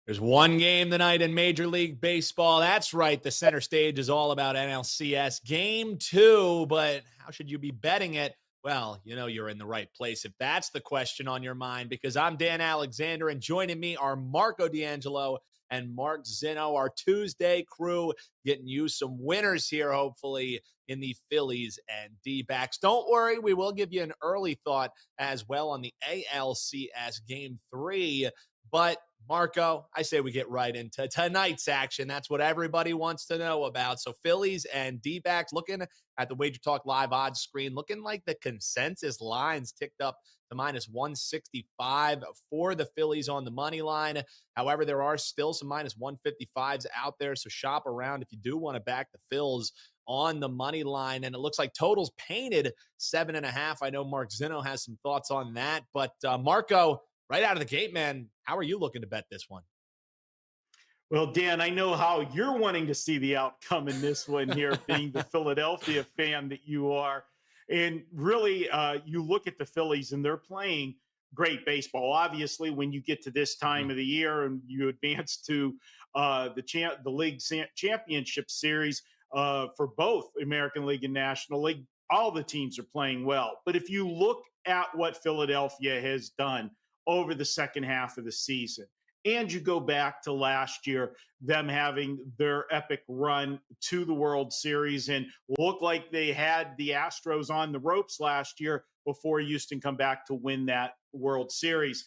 There's one game tonight in Major League Baseball. That's right. The center stage is all about NLCS game 2, but how should you be betting it? Well, you're in the right place if that's the question on your mind, because I'm Dan Alexander, and joining me are Marco D'Angelo and Mark Zinno, our Tuesday crew, getting you some winners here, hopefully, in the Phillies and D-backs. Don't worry, we will give you an early thought as well on the ALCS game 3, but Marco, I say we get right into tonight's action. That's what everybody wants to know about. So Phillies and D-backs, looking at the WagerTalk live odds screen, looking like the consensus lines ticked up to minus 165 for the Phillies on the money line. However, there are still some minus 155s out there. So shop around if you do want to back the Phils on the money line. And it looks like totals painted 7.5. I know Mark Zinno has some thoughts on that. But Marco, right out of the gate, man, how are you looking to bet this one? Well, Dan, I know how you're wanting to see the outcome in this one here, being the Philadelphia fan that you are. And really, you look at the Phillies and they're playing great baseball. Obviously, when you get to this time of the year and you advance to the league championship series for both American League and National League, all the teams are playing well. But if you look at what Philadelphia has done over the second half of the season, and you go back to last year, them having their epic run to the World Series and look like they had the Astros on the ropes last year before Houston come back to win that World Series.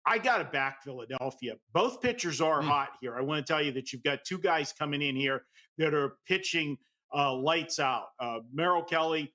I got to back Philadelphia. Both pitchers are hot here. I want to tell you that you've got two guys coming in here that are pitching lights out. Merrill Kelly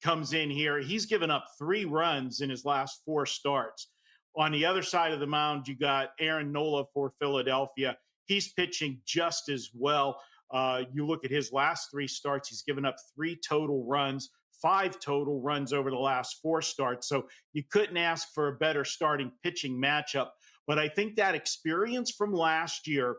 comes in here. He's given up 3 runs in his last 4 starts. On the other side of the mound, you got Aaron Nola for Philadelphia. He's pitching just as well. You look at his last 3 starts, he's given up 3 total runs, 5 total runs over the last 4 starts. So you couldn't ask for a better starting pitching matchup. But I think that experience from last year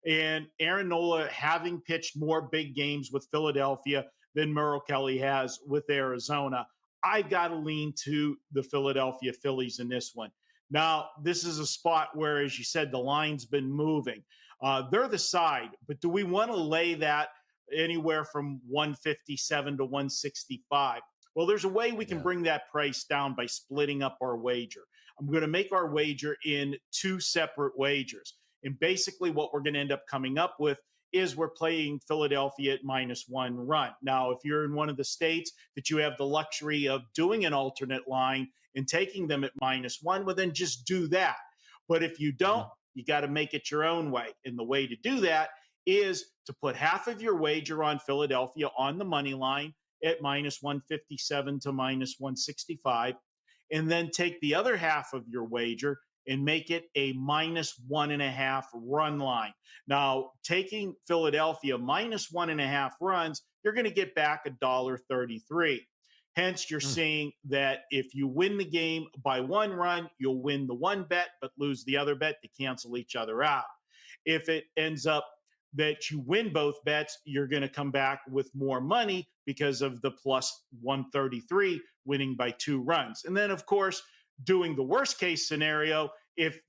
and Aaron Nola having pitched more big games with Philadelphia than Merrill Kelly has with Arizona, I got to lean to the Philadelphia Phillies in this one. Now, this is a spot where, as you said, the line's been moving. They're the side, but do we want to lay that anywhere from 157 to 165? Well, there's a way we can bring that price down by splitting up our wager. I'm going to make our wager in 2 separate wagers. And basically what we're going to end up coming up with is we're playing Philadelphia at -1 run. Now, if you're in one of the states that you have the luxury of doing an alternate line and taking them at -1, well, then just do that. But if you don't, you got to make it your own way. And the way to do that is to put half of your wager on Philadelphia on the money line at -157 to -165, and then take the other half of your wager and make it a -1.5 run line. Now, taking Philadelphia -1.5 runs, you're going to get back $1.33. Hence, you're seeing that if you win the game by 1 run, you'll win the one bet, but lose the other bet to cancel each other out. If it ends up that you win both bets, you're going to come back with more money because of the plus 133 winning by 2 runs. And then, of course, doing the worst case scenario, if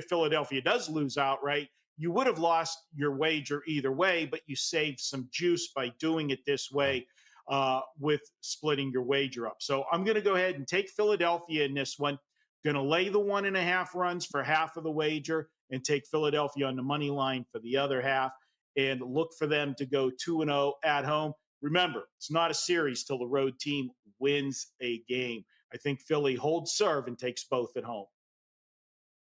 Philadelphia does lose outright, you would have lost your wager either way, but you saved some juice by doing it this way with splitting your wager up. So I'm going to go ahead and take Philadelphia in this one. Going to lay the 1.5 runs for half of the wager and take Philadelphia on the money line for the other half and look for them to go 2-0 at home. Remember, it's not a series till the road team wins a game. I think Philly holds serve and takes both at home.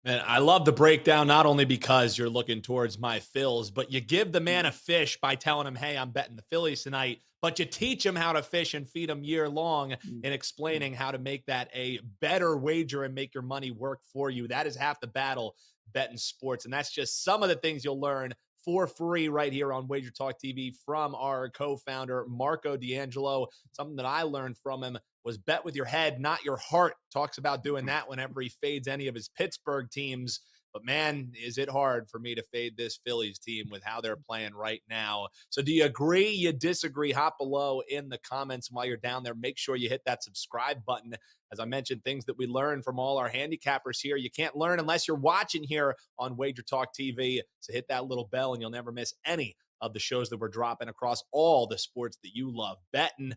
And I love the breakdown, not only because you're looking towards my Phils, but you give the man a fish by telling him, hey, I'm betting the Phillies tonight, but you teach him how to fish and feed him year long and explaining how to make that a better wager and make your money work for you. That is half the battle betting sports. And that's just some of the things you'll learn for free right here on WagerTalk TV from our co-founder, Marco D'Angelo. Something that I learned from him was bet with your head, not your heart. Talks about doing that whenever he fades any of his Pittsburgh teams. But man, is it hard for me to fade this Phillies team with how they're playing right now. So do you agree? You disagree? Hop below in the comments. And while you're down there, make sure you hit that subscribe button. As I mentioned, things that we learn from all our handicappers here. You can't learn unless you're watching here on WagerTalk TV. So hit that little bell and you'll never miss any of the shows that we're dropping across all the sports that you love betting.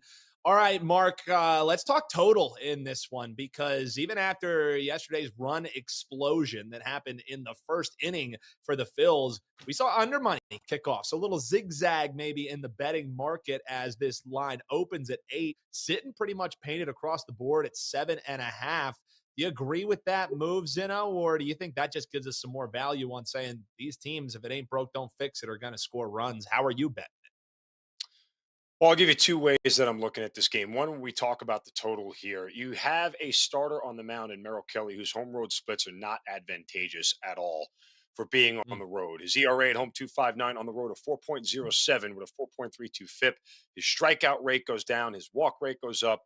All right, Mark, let's talk total in this one, because even after yesterday's run explosion that happened in the first inning for the Phils, we saw under money kick off. So a little zigzag maybe in the betting market as this line opens at 8, sitting pretty much painted across the board at 7.5. Do you agree with that move, Zeno, or do you think that just gives us some more value on saying these teams, if it ain't broke, don't fix it, are going to score runs? How are you betting? Well, I'll give you two ways that I'm looking at this game. One, when we talk about the total here, you have a starter on the mound in Merrill Kelly, whose home road splits are not advantageous at all for being on Mm. the road. His ERA at home 2.59, on the road a 4.07 with a 4.32 FIP. His strikeout rate goes down, his walk rate goes up.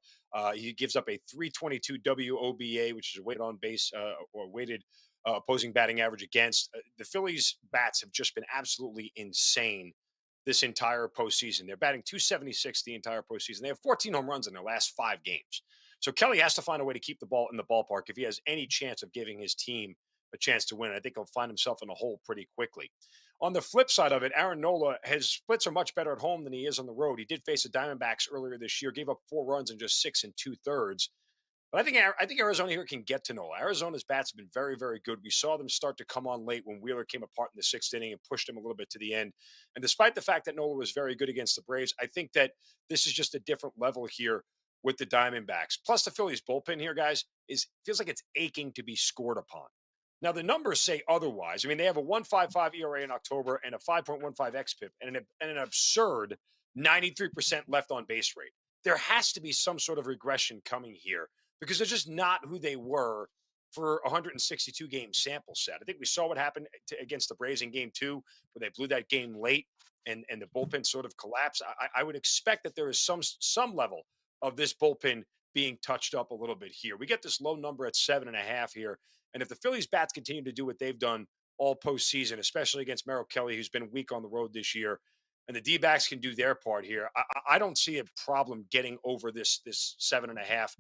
He gives up a 322 WOBA, which is a weighted on base or weighted opposing batting average against. The Phillies bats have just been absolutely insane this entire postseason. They're batting 276 the entire postseason. They have 14 home runs in their last 5 games. So Kelly has to find a way to keep the ball in the ballpark if he has any chance of giving his team a chance to win. I think he'll find himself in a hole pretty quickly. On the flip side of it, Aaron Nola, his splits are much better at home than he is on the road. He did face the Diamondbacks earlier this year, gave up 4 runs in just 6 2/3. But I think Arizona here can get to Nola. Arizona's bats have been very, very good. We saw them start to come on late when Wheeler came apart in the 6th inning and pushed him a little bit to the end. And despite the fact that Nola was very good against the Braves, I think that this is just a different level here with the Diamondbacks. Plus, the Phillies bullpen here, guys, is feels like it's aching to be scored upon. Now the numbers say otherwise. I mean, they have a 1.55 ERA in October and a 5.15 xFIP and an absurd 93% left on base rate. There has to be some sort of regression coming here because they're just not who they were for a 162 game sample set. I think we saw what happened against the Braves in game 2, where they blew that game late and the bullpen sort of collapsed. I would expect that there is some level of this bullpen being touched up a little bit here. We get this low number at 7.5 here. And if the Phillies bats continue to do what they've done all postseason, especially against Merrill Kelly, who's been weak on the road this year, and the D-backs can do their part here, I don't see a problem getting over this 7.5,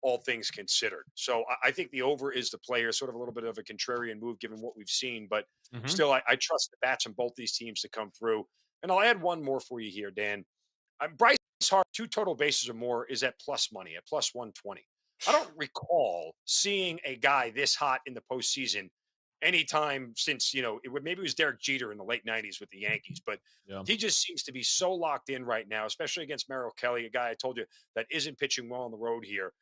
all things considered. So I think the over is the player, sort of a little bit of a contrarian move given what we've seen, but Mhm. still, I trust the bats on both these teams to come through. And I'll add one more for you here, Dan. Bryce Harper, 2 total bases or more, is at plus money, at plus 120. I don't recall seeing a guy this hot in the postseason anytime since, maybe it was Derek Jeter in the late 90s with the Yankees, but Yeah. he just seems to be so locked in right now, especially against Merrill Kelly, a guy I told you that isn't pitching well on the road here.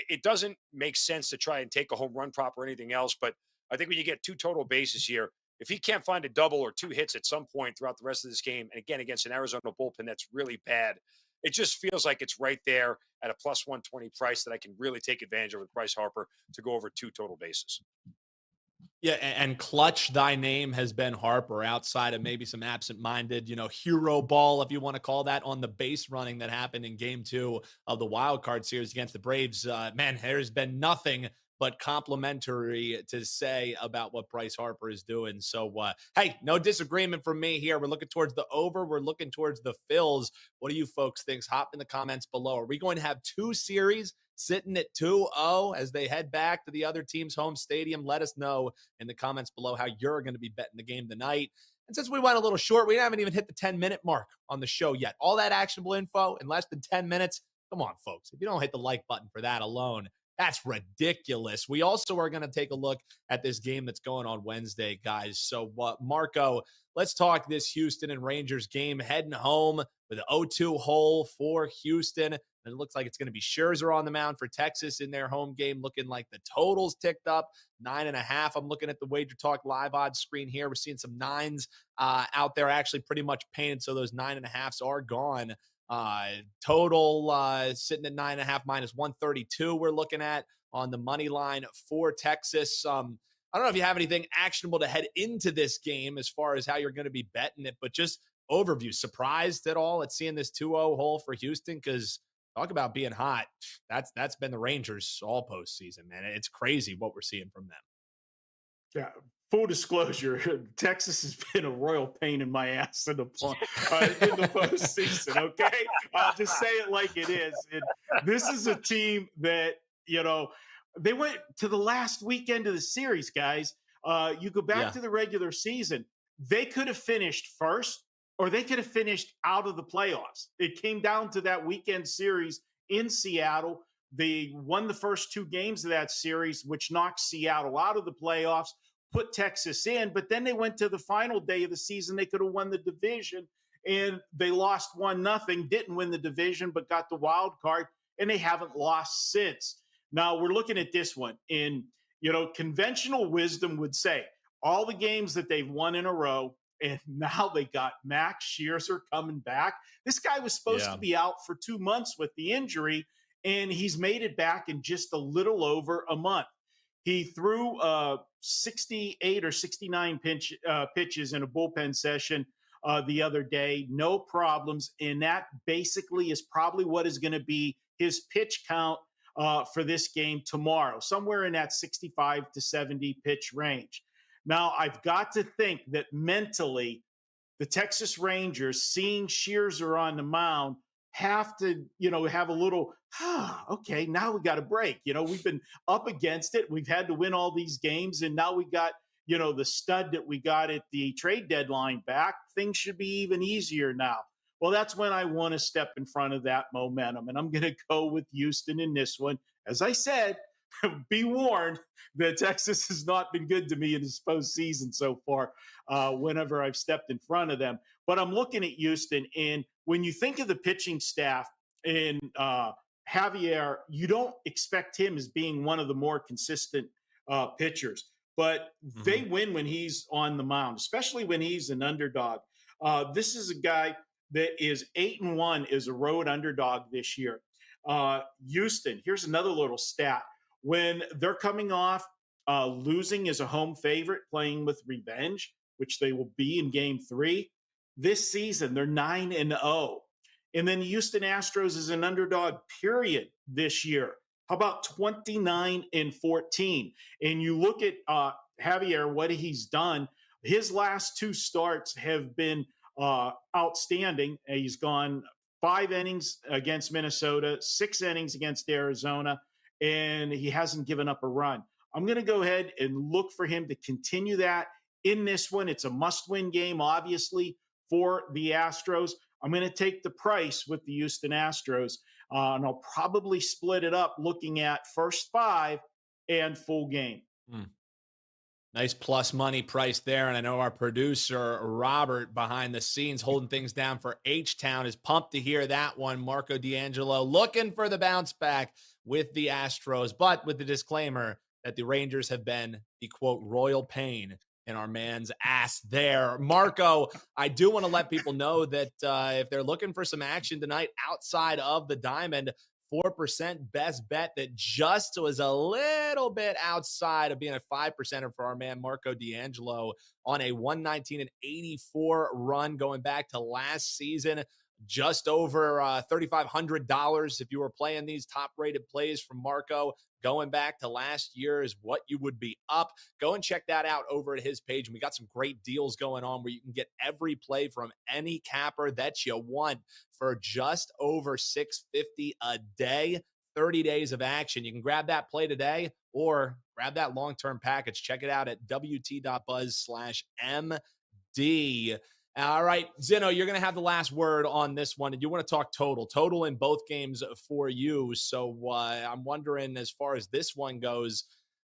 It doesn't make sense to try and take a home run prop or anything else, but I think when you get 2 total bases here, if he can't find a double or 2 hits at some point throughout the rest of this game, and again against an Arizona bullpen that's really bad, it just feels like it's right there at a plus 120 price that I can really take advantage of with Bryce Harper to go over 2 total bases. Yeah, and clutch thy name has been Harper outside of maybe some absent-minded, hero ball, if you want to call that, on the base running that happened in game 2 of the wild card series against the Braves. Man, there's been nothing but complimentary to say about what Bryce Harper is doing. So, hey, no disagreement from me here. We're looking towards the over. We're looking towards the Phils. What do you folks think? Hop in the comments below. Are we going to have 2 series sitting at 2-0 as they head back to the other team's home stadium? Let us know in the comments below how you're going to be betting the game tonight. And since we went a little short, we haven't even hit the 10-minute mark on the show yet. All that actionable info in less than 10 minutes. Come on, folks. If you don't hit the like button for that alone, that's ridiculous. We also are going to take a look at this game that's going on Wednesday, guys. So, Marco, let's talk this Houston and Rangers game heading home with an 0-2 hole for Houston. And it looks like it's going to be Scherzer on the mound for Texas in their home game, looking like the totals ticked up 9.5. I'm looking at the WagerTalk live odds screen here. We're seeing some 9s out there, actually pretty much painted. So those 9.5s are gone. Total sitting at 9.5 minus 132. We're looking at on the money line for Texas. I don't know if you have anything actionable to head into this game as far as how you're going to be betting it, but just overview. Surprised at all at seeing this 2-0 hole for Houston? Because talk about being hot. That's been the Rangers all postseason, man. It's crazy what we're seeing from them. Yeah. Full disclosure, Texas has been a royal pain in my ass in the postseason. Okay, I'll just say it like it is. And this is a team that they went to the last weekend of the series, guys. You go back Yeah, to the regular season, they could have finished first, or they could have finished out of the playoffs. It came down to that weekend series in Seattle. They won the first two games of that series, which knocked Seattle out of the playoffs, put Texas in, but then they went to the final day of the season. They could have won the division, and they lost 1-0, didn't win the division, but got the wild card, and they haven't lost since. Now we're looking at this one, and conventional wisdom would say all the games that they've won in a row, and now they got Max Scherzer coming back. This guy was supposed yeah. to be out for 2 months with the injury, and he's made it back in just a little over a month. He threw 68 or 69 pitches in a bullpen session the other day, no problems. And that basically is probably what is going to be his pitch count for this game tomorrow, somewhere in that 65 to 70 pitch range. Now, I've got to think that mentally, the Texas Rangers, seeing Scherzer on the mound, have to, have a little, okay, now we got a break. We've been up against it. We've had to win all these games. And now we got, the stud that we got at the trade deadline back. Things should be even easier now. Well, that's when I want to step in front of that momentum. And I'm going to go with Houston in this one. As I said, be warned that Texas has not been good to me in this postseason so far, whenever I've stepped in front of them. But I'm looking at Houston, and when you think of the pitching staff in Javier, you don't expect him as being one of the more consistent pitchers. But they Mhm. win when he's on the mound, especially when he's an underdog. This is a guy that is 8-1 as a road underdog this year. Houston, here's another little stat. When they're coming off losing as a home favorite, playing with revenge, which they will be in game 3, this season they're 9-0. And then Houston Astros is an underdog, period, this year. How about 29-14? And you look at Javier, what he's done. His last two starts have been outstanding. He's gone 5 innings against Minnesota, 6 innings against Arizona, and he hasn't given up a run. I'm going to go ahead and look for him to continue that in this one. It's a must-win game, obviously, for the Astros. I'm going to take the price with the Houston Astros, and I'll probably split it up looking at first 5 and full game. Mm. Nice plus money price there. And I know our producer, Robert, behind the scenes, holding things down for H-Town, is pumped to hear that one. Marco D'Angelo looking for the bounce back with the Astros, but with the disclaimer that the Rangers have been the quote royal pain in our man's ass there. Marco, I do want to let people know that if they're looking for some action tonight outside of the Diamond, 4% best bet that just was a little bit outside of being a 5%er for our man Marco D'Angelo on a 119-84 run going back to last season. Just over $3,500 if you were playing these top rated plays from Marco. Going back to last year is what you would be up. Go and check that out over at his page. And we got some great deals going on where you can get every play from any capper that you want for just over $650 a day, 30 days of action. You can grab that play today or grab that long-term package. Check it out at wt.buzz/MD. All right, Zeno, you're going to have the last word on this one. And you want to talk total in both games for you. So I'm wondering, as far as this one goes,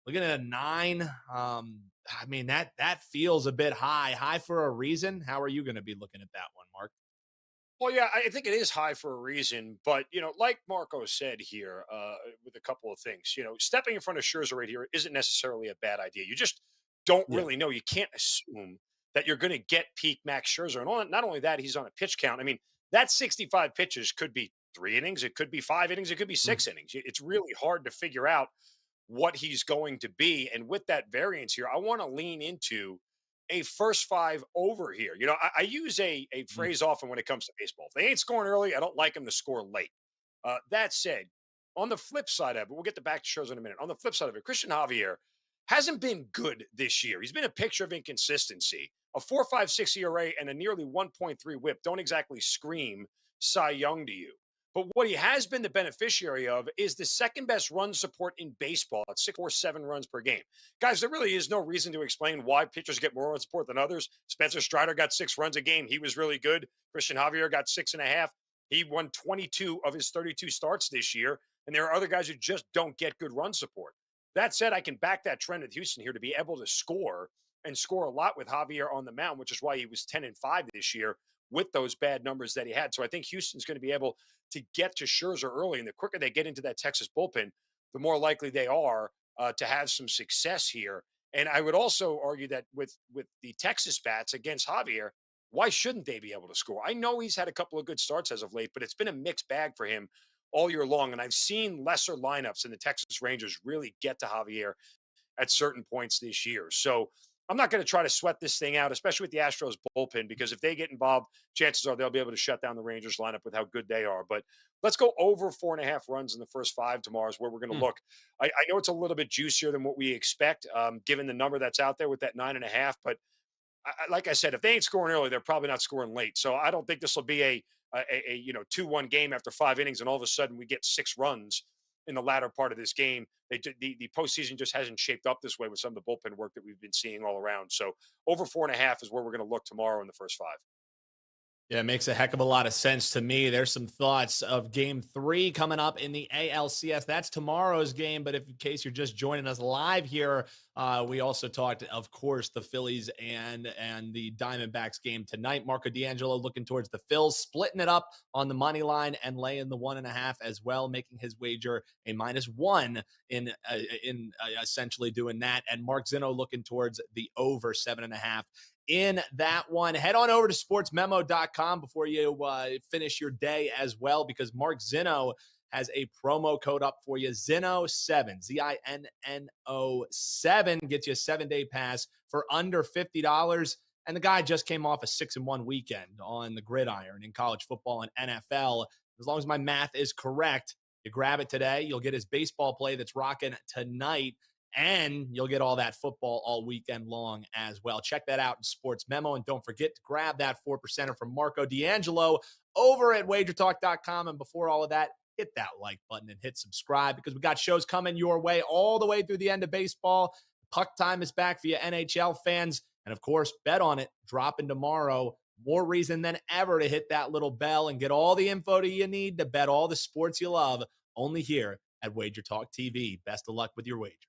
looking at a 9, I mean, that feels a bit high for a reason. How are you going to be looking at that one, Mark? Well, yeah, I think it is high for a reason, but like Marco said here, with a couple of things, stepping in front of Scherzer right here isn't necessarily a bad idea. You just don't Yeah. really know. You can't assume that you're going to get peak Max Scherzer, and not only that, he's on a pitch count. I mean, that 65 pitches could be 3 innings, it could be 5 innings, it could be Mm. 6 innings. It's really hard to figure out what he's going to be, and with that variance here, I want to lean into a first 5 over here. I use a Mm. phrase often when it comes to baseball. If they ain't scoring early, I don't like them to score late. That said, on the flip side of it, we'll get to back to shows in a minute. On the flip side of it, Christian Javier hasn't been good this year. He's been a picture of inconsistency. A 4.56 ERA and a nearly 1.3 whip don't exactly scream Cy Young to you. But what he has been the beneficiary of is the second best run support in baseball at 6.47 runs per game. Guys, there really is no reason to explain why pitchers get more run support than others. Spencer Strider got 6 runs a game. He was really good. Christian Javier got 6.5. He won 22 of his 32 starts this year. And there are other guys who just don't get good run support. That said, I can back that trend with Houston here to be able to score and score a lot with Javier on the mound, which is why he was 10-5 this year with those bad numbers that he had. So I think Houston's going to be able to get to Scherzer early. And the quicker they get into that Texas bullpen, the more likely they are to have some success here. And I would also argue that with the Texas bats against Javier, why shouldn't they be able to score? I know he's had a couple of good starts as of late, but it's been a mixed bag for him all year long. And I've seen lesser lineups in the Texas Rangers really get to Javier at certain points this year. So I'm not going to try to sweat this thing out, especially with the Astros bullpen, because if they get involved, chances are they'll be able to shut down the Rangers lineup with how good they are. But let's go over 4.5 runs in the first 5 tomorrow is where we're going to look. I know it's a little bit juicier than what we expect, given the number that's out there with that 9.5. But like I said, if they ain't scoring early, they're probably not scoring late. So I don't think this will be a 2-1 game after 5 innings, and all of a sudden we get 6 runs in the latter part of this game. The postseason just hasn't shaped up this way with some of the bullpen work that we've been seeing all around. So over 4.5 is where we're going to look tomorrow in the first 5. Yeah, it makes a heck of a lot of sense to me. There's some thoughts of game 3 coming up in the ALCS. That's tomorrow's game. But if in case you're just joining us live here, we also talked, of course, the Phillies and the Diamondbacks game tonight. Marco D'Angelo looking towards the Phils, splitting it up on the money line and laying the 1.5 as well, making his wager a -1 in essentially doing that. And Mark Zinno looking towards the over 7.5 in that one. Head on over to sportsmemo.com before you finish your day as well, because Mark Zinno has a promo code up for you. Zinno7, Zinno7 gets you a 7-day pass for under $50. And the guy just came off a 6-1 weekend on the gridiron in college football and NFL. As long as my math is correct, you grab it today, you'll get his baseball play that's rocking tonight, and you'll get all that football all weekend long as well. Check that out in Sports Memo. And don't forget to grab that 4%er from Marco D'Angelo over at WagerTalk.com. And before all of that, hit that like button and hit subscribe, because we got shows coming your way all the way through the end of baseball. Puck time is back for you NHL fans. And of course, bet on it, dropping tomorrow. More reason than ever to hit that little bell and get all the info that you need to bet all the sports you love, only here at WagerTalk TV. Best of luck with your wager.